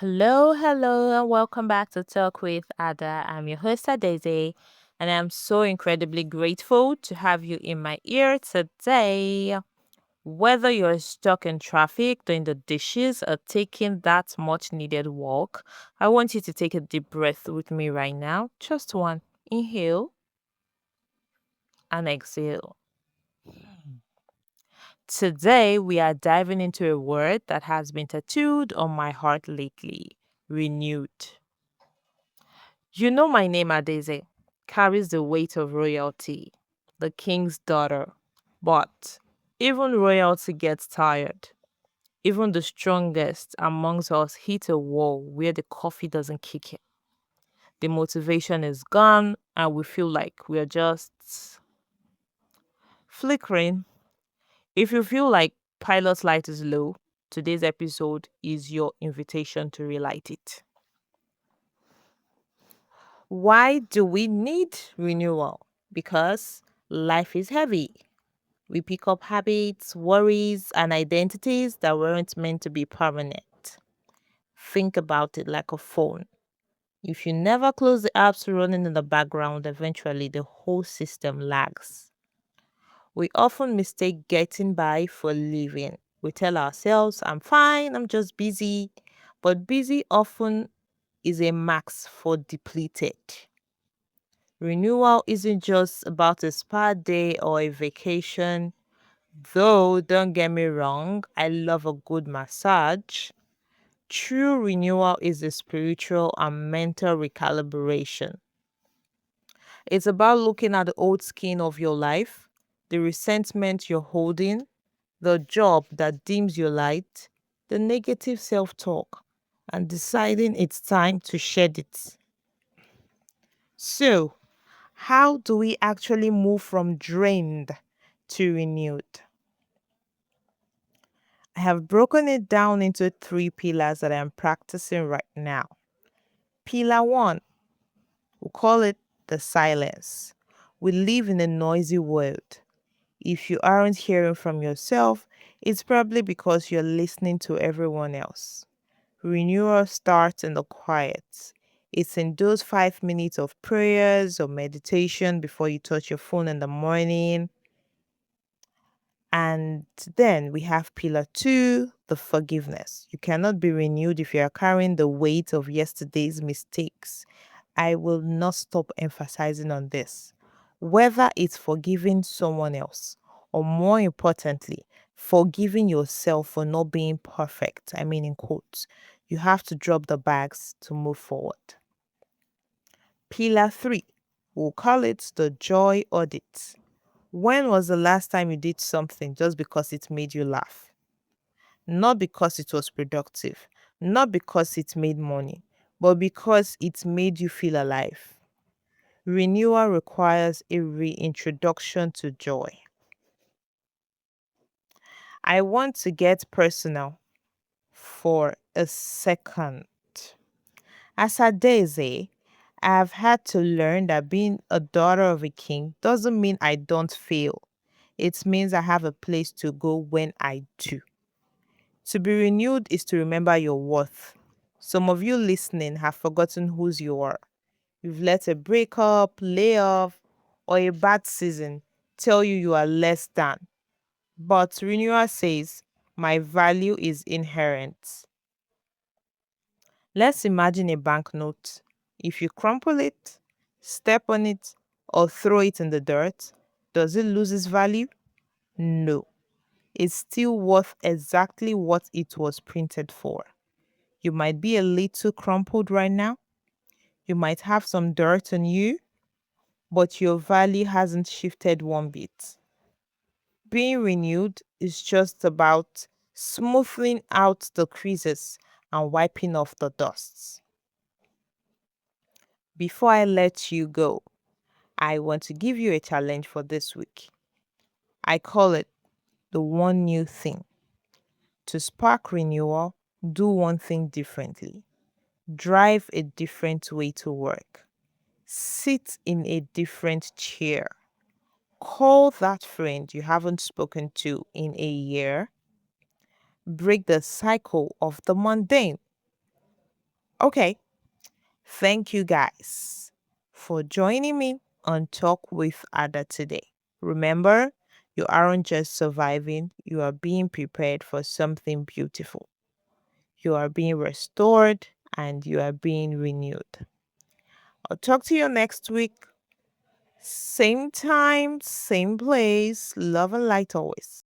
Hello, hello, and welcome back to Talk with Ada. I'm your host, Daisy, and I'm so incredibly grateful to have you in my ear today. Whether you're stuck in traffic, doing the dishes, or taking that much needed walk, I want you to take a deep breath with me right now. Just one. Inhale and exhale. Today, we are diving into a word that has been tattooed on my heart lately: renewed. You know my name, Adeze, carries the weight of royalty, the king's daughter. But even royalty gets tired. Even the strongest amongst us hit a wall where the coffee doesn't kick in. The motivation is gone, and we feel like we're just flickering. If you feel like pilot light is low, today's episode is your invitation to relight it. Why do we need renewal? Because life is heavy. We pick up habits, worries, and identities that weren't meant to be permanent. Think about it like a phone. If you never close the apps running in the background, eventually the whole system lags. We often mistake getting by for living. We tell ourselves, I'm fine, I'm just busy. But busy often is a max for depleted. Renewal isn't just about a spa day or a vacation, though, don't get me wrong, I love a good massage. True renewal is a spiritual and mental recalibration. It's about looking at the old skin of your life, the resentment you're holding, the job that dims your light, the negative self talk, and deciding it's time to shed it. So, how do we actually move from drained to renewed? I have broken it down into three pillars that I'm practicing right now. Pillar one, we call it the silence. We live in a noisy world. If you aren't hearing from yourself, it's probably because you're listening to everyone else. Renewal starts in the quiet. It's in those 5 minutes of prayers or meditation before you touch your phone in the morning. And then we have pillar two, the forgiveness. You cannot be renewed if you are carrying the weight of yesterday's mistakes. I will not stop emphasizing on this. Whether it's forgiving someone else, or more importantly, forgiving yourself for not being perfect, I mean, in quotes, you have to drop the bags to move forward. Pillar three, we'll call it the joy audit. When was the last time you did something just because it made you laugh? Not because it was productive, not because it made money, but because it made you feel alive. Renewal requires a reintroduction to joy. I want to get personal for a second. As a daisy, I've had to learn that being a daughter of a king doesn't mean I don't fail. It means I have a place to go when I do. To be renewed is to remember your worth. Some of you listening have forgotten whose you are. You've let a breakup, layoff, or a bad season tell you you are less than. But renewal says, my value is inherent. Let's imagine a banknote. If you crumple it, step on it, or throw it in the dirt, does it lose its value? No. It's still worth exactly what it was printed for. You might be a little crumpled right now. You might have some dirt on you, but your value hasn't shifted one bit. Being renewed is just about smoothing out the creases and wiping off the dusts. Before I let you go, I want to give you a challenge for this week. I call it the one new thing. To spark renewal, do one thing differently. Drive a different way to work. Sit in a different chair. Call that friend you haven't spoken to in a year. Break the cycle of the mundane. Okay, thank you guys for joining me on Talk with Ada today. Remember, you aren't just surviving, you are being prepared for something beautiful. You are being restored and you are being renewed. I'll talk to you next week. Same time, same place. Love and light always.